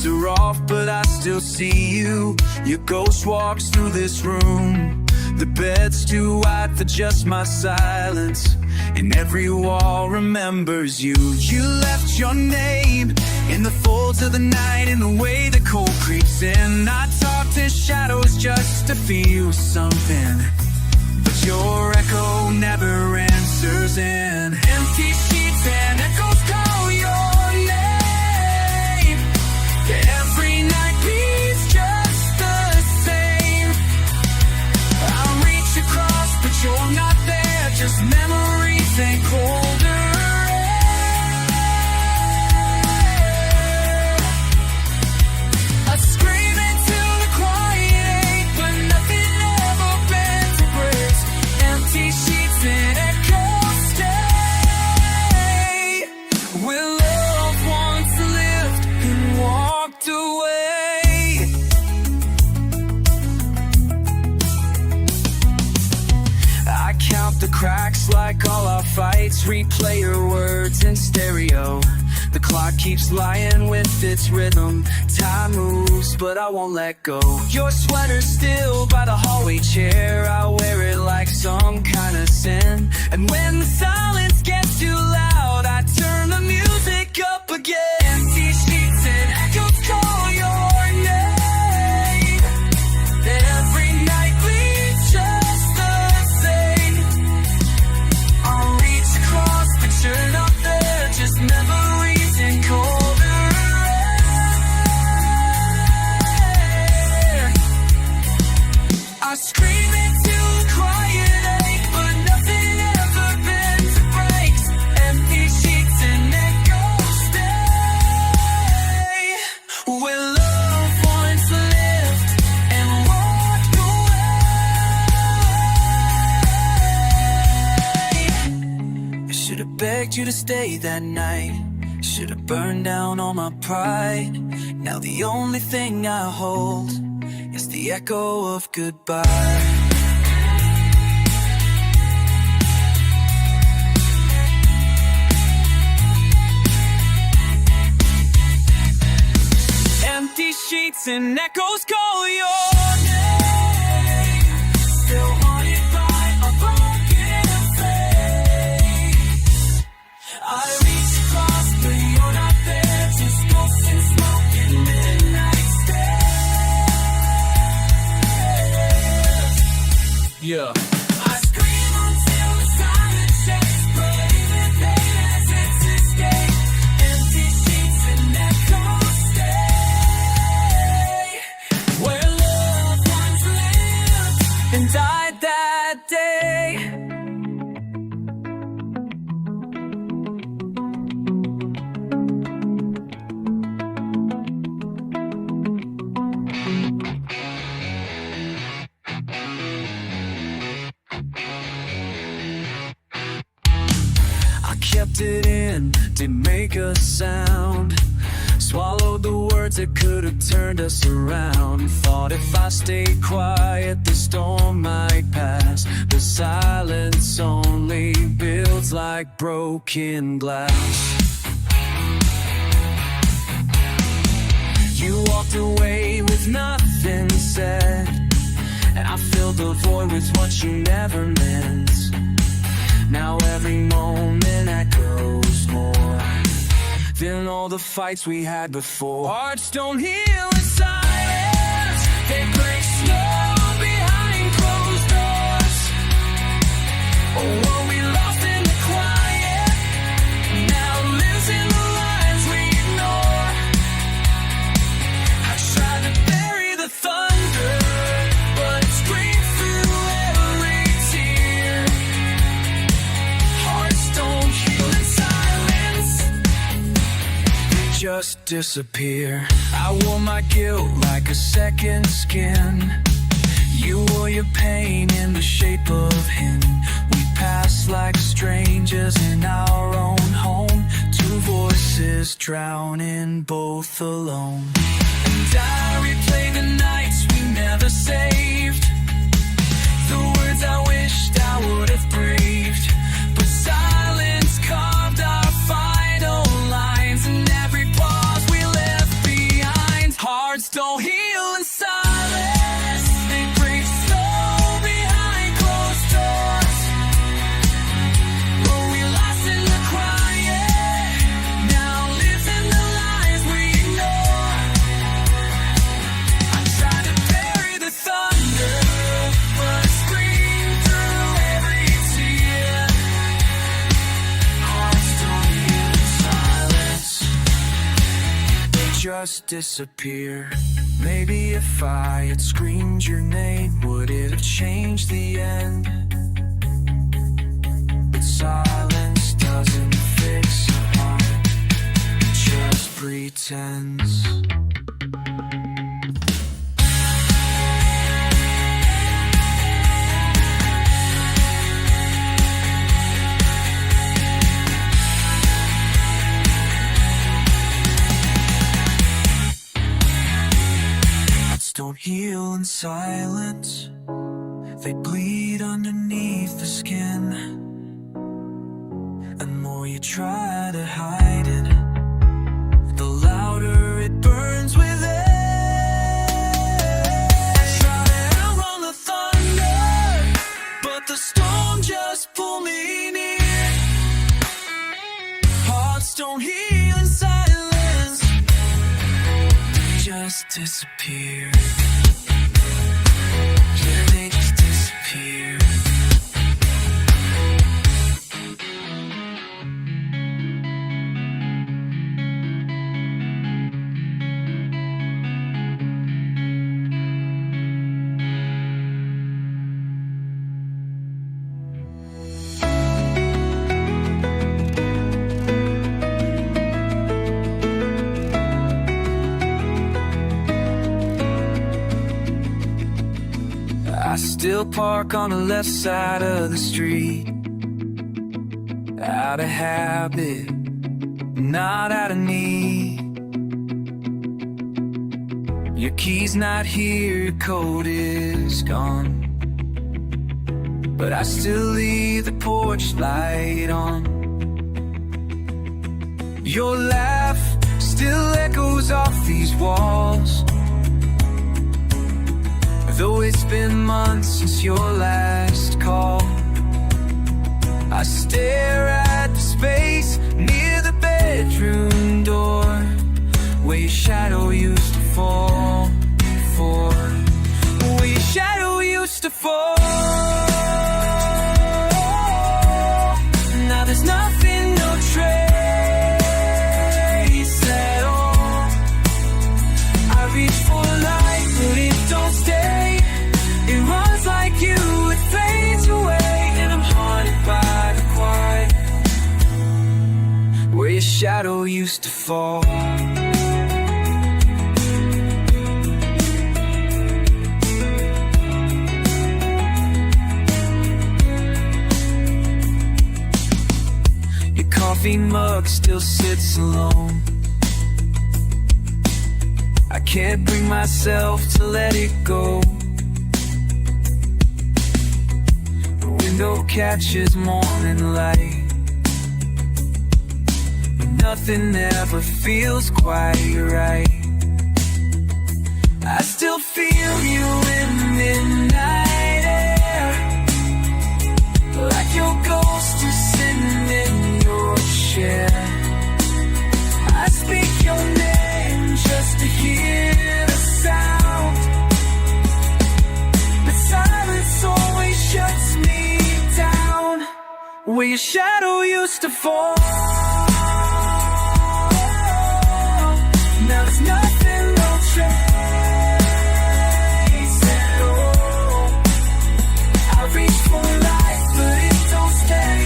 lights are off, but I still see you. Your ghost walks through this room. The bed's too wide for just my silence, and every wall remembers you. You left your name in the folds of the night, in the way the cold creeps in. I talk to shadows just to feel something, but your echo never answers in. Empty sheets and echoes call your name. Every night beats just the same. I reach across, but you're not there. Just memories and colder air. I scream into the quiet, but nothing ever bends or breaks. Empty sheets and echoes stay. Where love once lived and walked away. I count the cracks like all our fights, replay your words in stereo. The clock keeps lying with its rhythm. Time moves, but I won't let go. Your sweater's still by the hallway chair. I wear it like some kind of sin. And when the silence gets too loud, I turn the music up again. Empty sheets and echoes call your name. Every night bleeds just the same. I'll reach across, but you're not there. Just memories and colder air. I scream into the quiet ache, but nothing ever bends or breaks. Empty sheets and echoes stay. Where love once lived and walked away. I should have begged you to stay that night. Should have burned down all my pride. Now the only thing I hold is the echo of goodbye. Empty sheets and echoes call your name. Still haunted by a broken face. I reach across, but you're not there. Just ghosts and smoke and midnight stares. Yeah. I scream until the silence shakes, but even pain has its escape. Empty sheets and echoes stay. Where love once lived and died that day. I kept it in, didn't make a sound. Swallowed the words that could have turned us around. Thought if I stayed quiet, the storm might pass. The silence only builds like broken glass. You walked away with nothing said, and I filled the void with what you never meant. Now every moment echoes more than all the fights we had before. Hearts don't heal in silence, they break slow behind closed doors. Oh, what we lost in the quiet now lives in the lines we ignore. I try to bury the thunder, but it screams through every tear. Hearts don't heal in silence, they just disappear. I wore my guilt like a second skin. You wore your pain in the shape of him. We passed like strangers in our own home. Two voices drowning, both alone. And I replay the nights we never saved, the words I wished I would have breathed. But silence carved our final lines, and every pause we left behind. just disappear. Maybe if I had screamed your name, would it have changed the end? But silence doesn't fix a heart, it just pretends. Don't heal in silence, they bleed underneath the skin. And the more you try to hide it, the louder it burns within. Try to outrun the thunder, but the storm just pulled me near. Hearts don't heal in silence, just disappear. Yeah, they just disappear. I still park on the left side of the street, out of habit, not out of need. Your key's not here, your code is gone, but I still leave the porch light on. Your laugh still echoes off these walls, though it's been months since your last call. I stare at the space near the bedroom door, where your shadow used to fall before. Where your shadow used to fall. Now there's nothing, no trace at all. I reach for light, but it don't stay. It runs like you, it fades away, and I'm haunted by the quiet, where your shadow used to fall. Your coffee mug still sits alone. I can't bring myself to let it go. The window catches morning light, but nothing ever feels quite right. I still feel you in the midnight air, like your ghost is sitting in your chair. I speak your name just to hear the sound, but silence always shuts me down. Where your shadow used to fall. Now there's nothing, no trace at all. I reach for life, but it don't stay.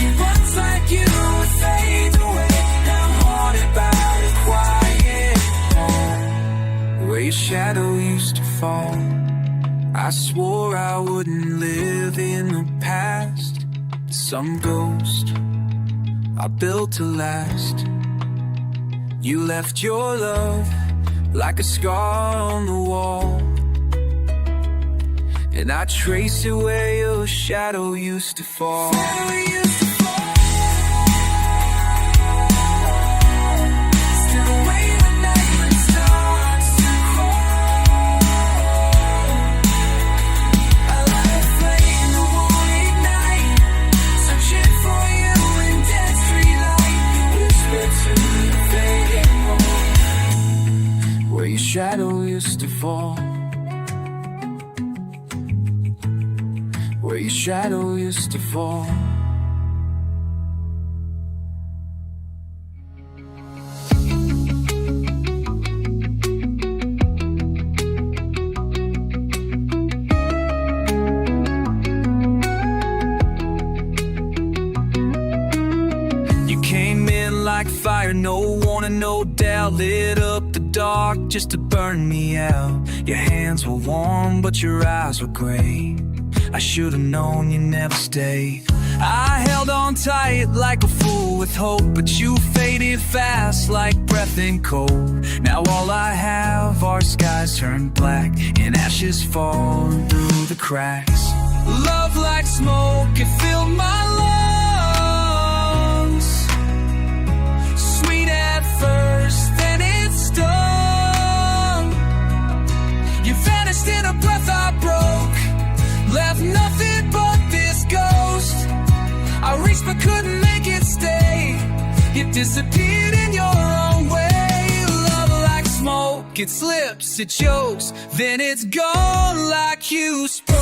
It runs like you, it fades away. Now I'm haunted by the quiet home, where your shadow used to fall. I swore I wouldn't live in the past, some ghost I built to last. You left your love like a scar on the wall, and I trace it where your shadow used to fall. Still away when night starts to crawl. I lie afraid in the warning night, searching for you in dead street light. Whisper to the fading moon, where your shadow used to fall. Where your shadow used to fall. like fire, no warning, no doubt. Lit up the dark just to burn me out. Your hands were warm, but your eyes were gray. I should've known you never stayed. I held on tight like a fool with hope, but you faded fast like breath in cold. Now all I have are skies turned black and ashes fall through the cracks. Love like smoke, it filled my lungs. Sweet at first, then it stung. You vanished in a breath I broke, left nothing but this ghost. I reached but couldn't make it stay. It disappeared in your own way. Love like smoke, it slips, it chokes, then it's gone like you spoke.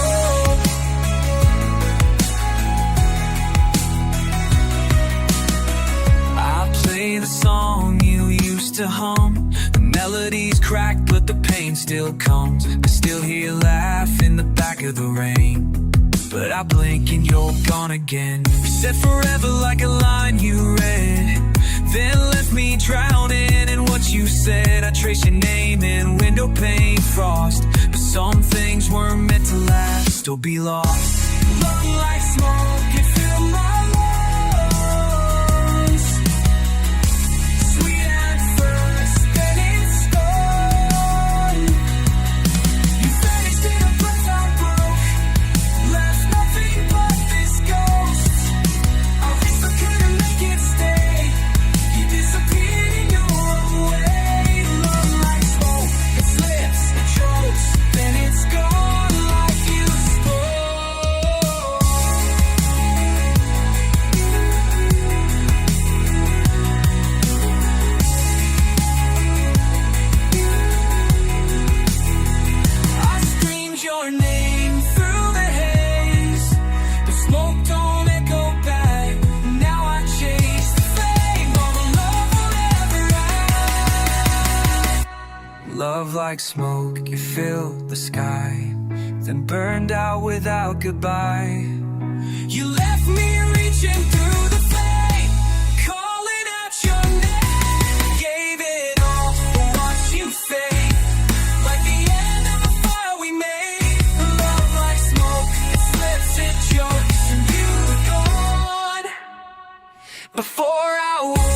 I play the song you used to hum. The melody's cracked but the pain still comes. I still hear you laugh in the back of the rain, but I blink and you're gone again. You said forever like a line you read, then left me drowning in what you said. I trace your name in window pane frost, but some things weren't meant to last or be lost. Love like smoke, it filled my lungs. Sweet at first, then it's gone. You vanished in a breath I broke, left nothing but this ghost. I wish I couldn't make it stay. You disappeared in your own way. Love like smoke, it slips, it chokes, then it's gone like you spoke. I screamed your name through the haze, the smoke don't echo back. Now I chase the flame, all the love will ever have. Love like smoke, you filled the sky, then burned out without goodbye. You left me reaching through the flame, calling out your name. Gave it all, but watched you fade, like the end of a fire we made. Love like smoke, it slips, it chokes, and you were gone before I woke.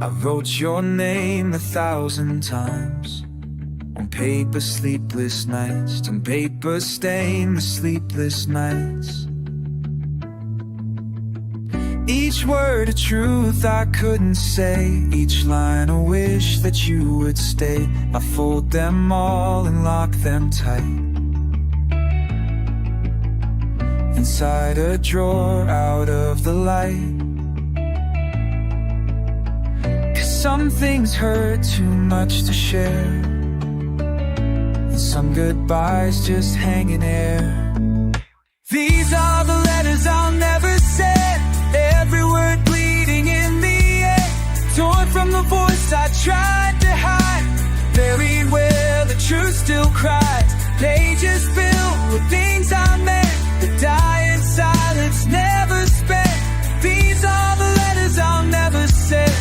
I wrote your name 1,000 times, on paper sleepless nights, on paper stained the sleepless nights. Each word a truth I couldn't say, each line a wish that you would stay. I fold them all and lock them tight inside a drawer out of the light. Some things hurt too much to share, and some goodbyes just hang in air. These are the letters I'll never send, every word bleeding in the air, torn from the voice I tried to hide, buried where the truth still cries. Pages filled with things I meant, that die in silence, never spent. These are the letters I'll never send,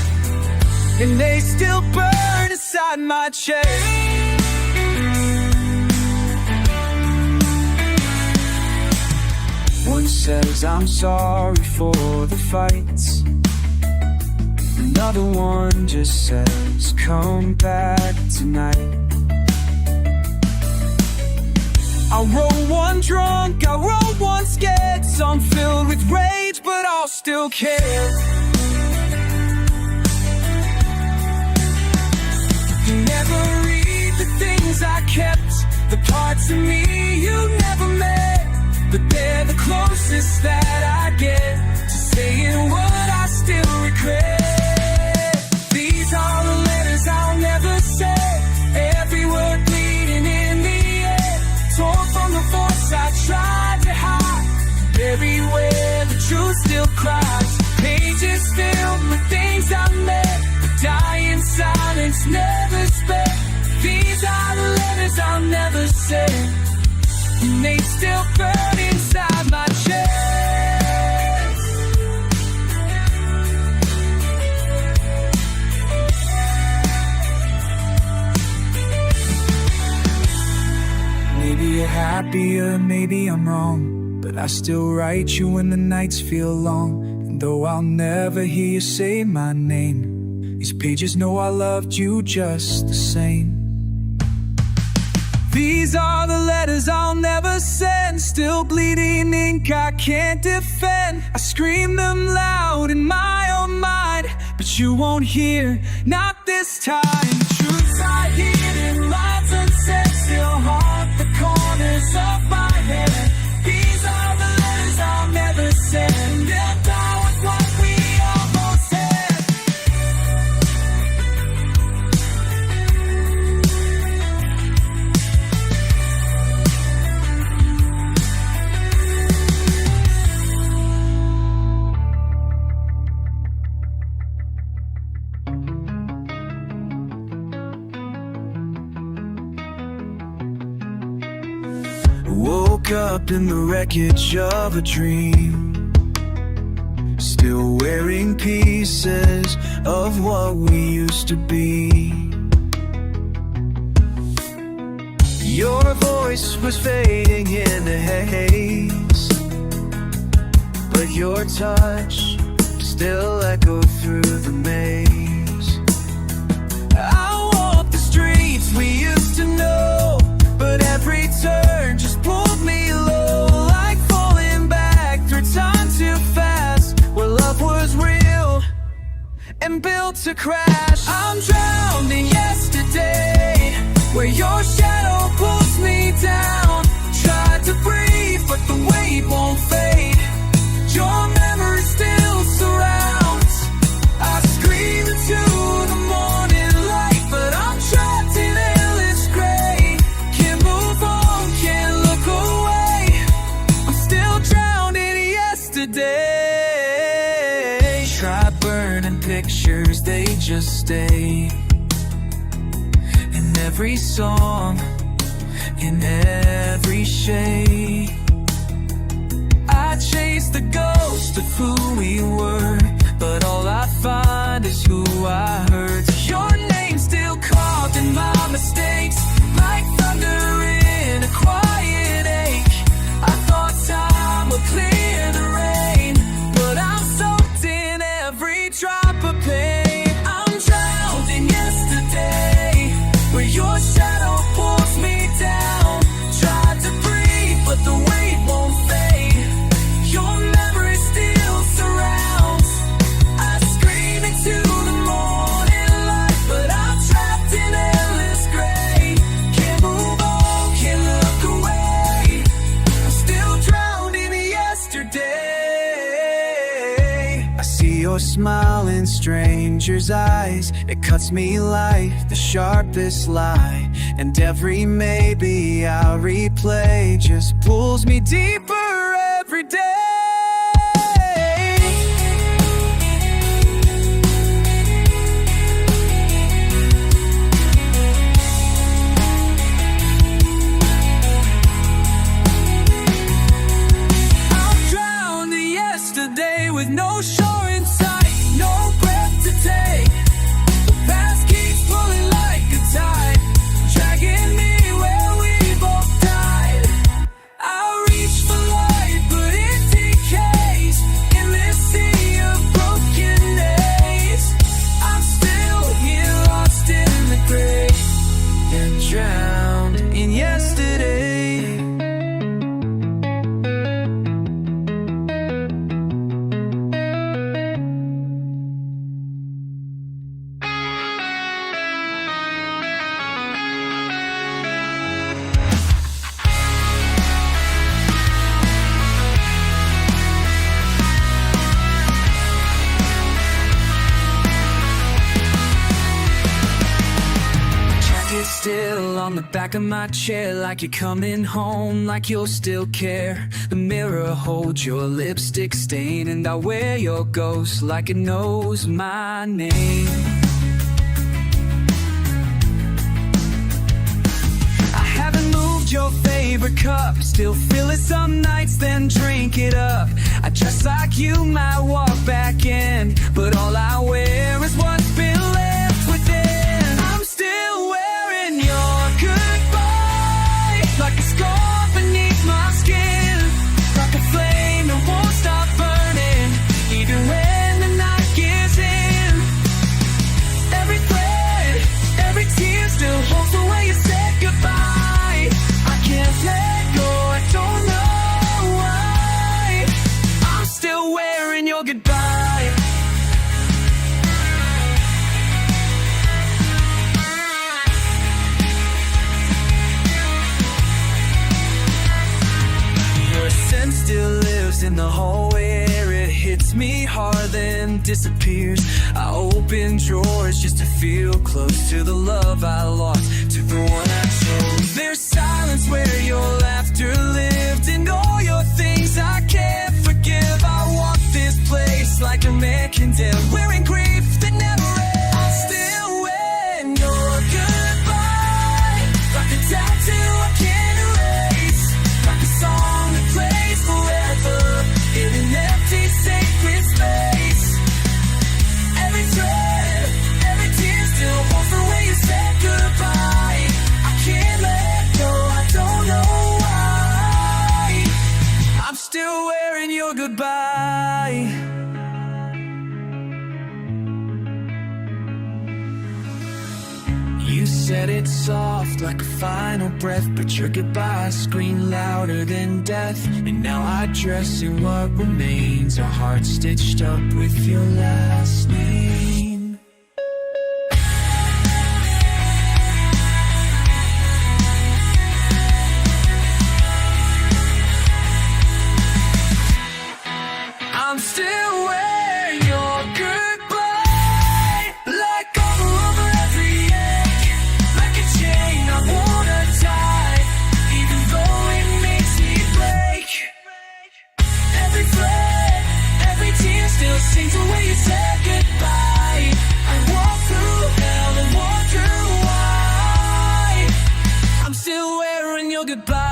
and they still burn inside my chest. One says I'm sorry for the fights, another one just says come back tonight. I wrote one drunk, I wrote one scared, some filled with rage but all still care. Never read the things I kept, the parts of me you never met. closest that I get to saying what I still regret. These are the letters I'll never say, every word bleeding in the air, torn from the voice I tried to hide, buried where the truth still cries. Pages filled with things I met, but dying silence never spent. These are the letters I'll never say, and they still burn inside my chest. Maybe you're happier, maybe I'm wrong, but I still write you when the nights feel long. And though I'll never hear you say my name, these pages know I loved you just the same. These are the letters I'll never send, still bleeding ink I can't defend. I scream them loud in my own mind, but you won't hear, not this time. Truths I hid in lines unsaid still haunt the corners of my head. These are the letters I'll never send, they'll die with what we almost had. Woke up in the wreckage of a dream, still wearing pieces of what we used to be. Your voice was fading in the haze, but your touch still echoed through the maze. I walked the streets we used to know, but every turn just pulled me low, like falling back through time too fast, where love was real and built to crash. I'm drowned in yesterday, where your shadow pulls me down. Tried to breathe, but the weight won't fade. Your memory still surrounds. I scream into the morning light, but I'm trapped in endless gray. Can't move on, can't look away. I'm still drowned in yesterday. Try burning pictures, they just stay in every song, in every shade. I chase the ghost of who we were, but all I find is who I hurt. Your name still carved in my mistakes, like thunder in a quiet ache. I thought time would clear the rain, but I'm soaked in every drop of pain. I'm drowned in yesterday, where your shadow pulls me down. Tried to breathe, but the weight won't fade. Your memory still surrounds. I scream into the morning light, but I'm trapped in endless gray. Can't move on, can't look away. I'm still drowned in yesterday. I see your smile in strangers' eyes. It cuts me like the sharpest lie, and every maybe I'll replay just pulls me deeper every day. I'm drowned in yesterday with no shore in sight, no breath to take. The past keeps pulling like a tide, dragging me where we both died. I reach for still on the back of my chair, like you're coming home, like you'll still care. The mirror holds your lipstick stain, and I wear your ghost like it knows my name. I haven't moved your favorite cup, still fill it some nights, then drink it up. I dress like you might walk back in, but all I wear is what's been left within. I'm still wearing your goodbye, like a scar beneath my skin, like a flame that won't stop burning, even when the night gives in. Every thread, every tear still holds the way you said goodbye. I can't let go, I don't know why. I'm still wearing your goodbye. Your scent still lives in the hallway air. It hits me hard, then disappears. I open drawers just to feel close to the love I lost, to the one I chose. There's silence where your laughter lived, and all your things I can't forgive. I walk this place like a man condemned, wearing grief that never ends. I'm still wearing your goodbye, like a tattoo I can't erase, like a song that plays forever in an empty sacred space. Every thread, every tear still holds the way you said goodbye. I can't let go, I don't know why. I'm still wearing your goodbye. You said it soft like a final breath, but your goodbye screamed louder than death. And now I dress in what remains, a heart stitched up with your last name. I'm still wearing your goodbye, like all over every ache, like a chain I wanna tie, even though it makes me break. Every thread, every tear still sings the way you said goodbye. I walk through hell and wonder why. I'm still wearing your goodbye.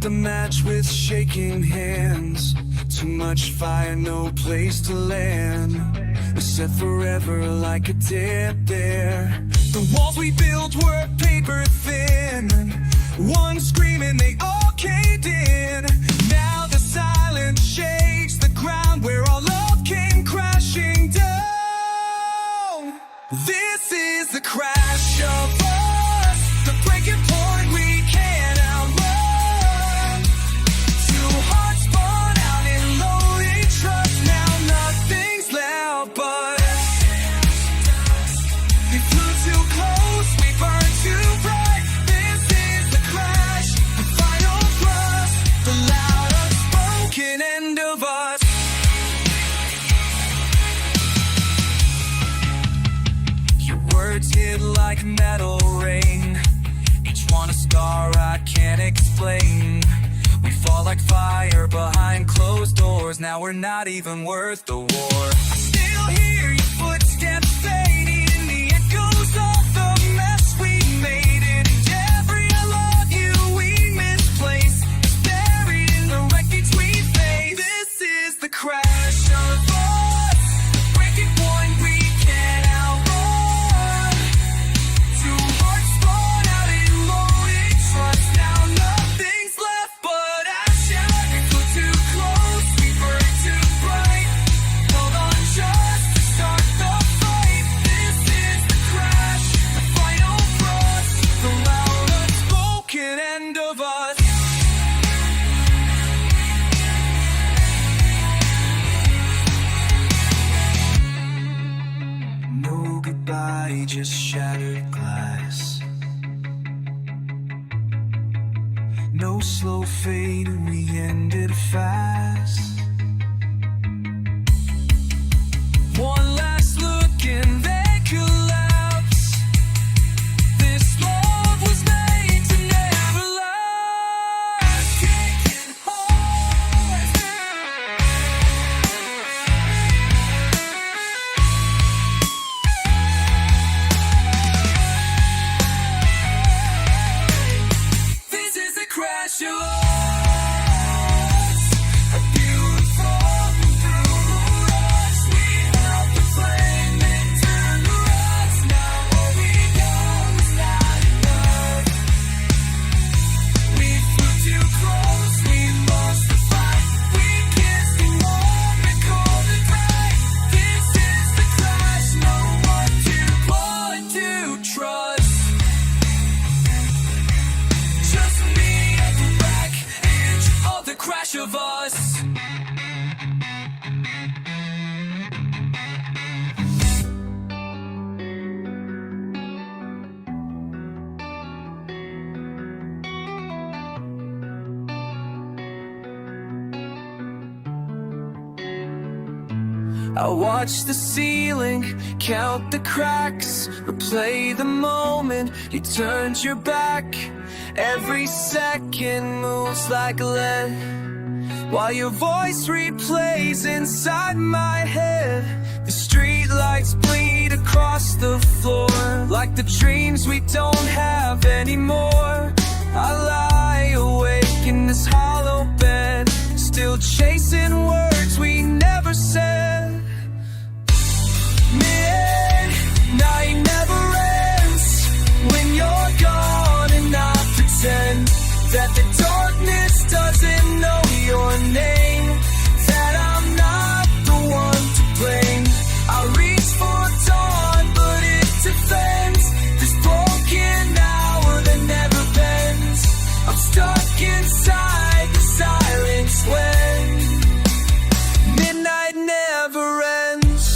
The match with shaking hands, too much fire, no place to land. We're set forever like a dead bear. The walls we built were paper thin, one screaming they all caved in. Now the silence shakes the ground where our love came crashing down. This is the crash of us, the breaking point we can't outrun. Hit like metal rain, each one a scar I can't explain. We fall like fire behind closed doors, now we're not even worth the war. I still hear your footsteps fading in the echoes of the mess we made. And every I love you we misplaced is buried in the wreckage we face. This is the crash of us, breaking point we can't outrun. Too goodbye, just shattered glass. No slow fade, we ended fast. One last look and they collapse. This love was made to never last. Taken home. This is a crash of us. A beautiful through us. We held the flame and turned to rust. Now all we got was not enough. We flew too close, we lost the fight. We kissed and warm and cold and bright. This is the crash, no one to point to trust. Just me at the back edge of the crash of us. I watch the ceiling, count the cracks, replay the moment you turned your back. Every second moves like lead, while your voice replays inside my head. The streetlights bleed across the floor, like the dreams we don't have anymore. I lie awake in this hollow bed, still chasing words we never said. Midnight never ends when you're gone, and I pretend that the darkness doesn't know your name, that I'm not the one to blame. I reach for dawn, but it defends this broken hour that never bends. I'm stuck inside the silence when midnight never ends.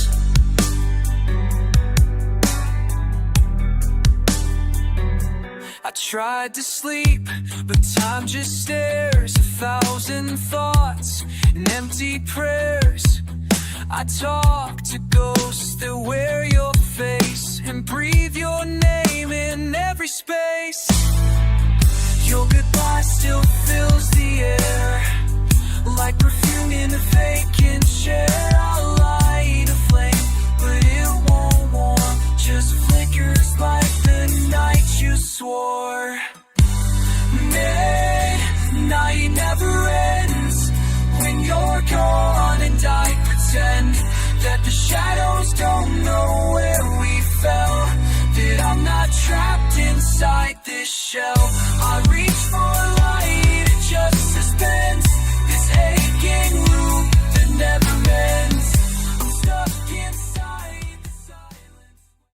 I tried to sleep, but time just stares. 1,000 thoughts and empty prayers. I talk to ghosts that wear your face and breathe your name in every space. Your goodbye still fills the air, like perfume in a vacant chair.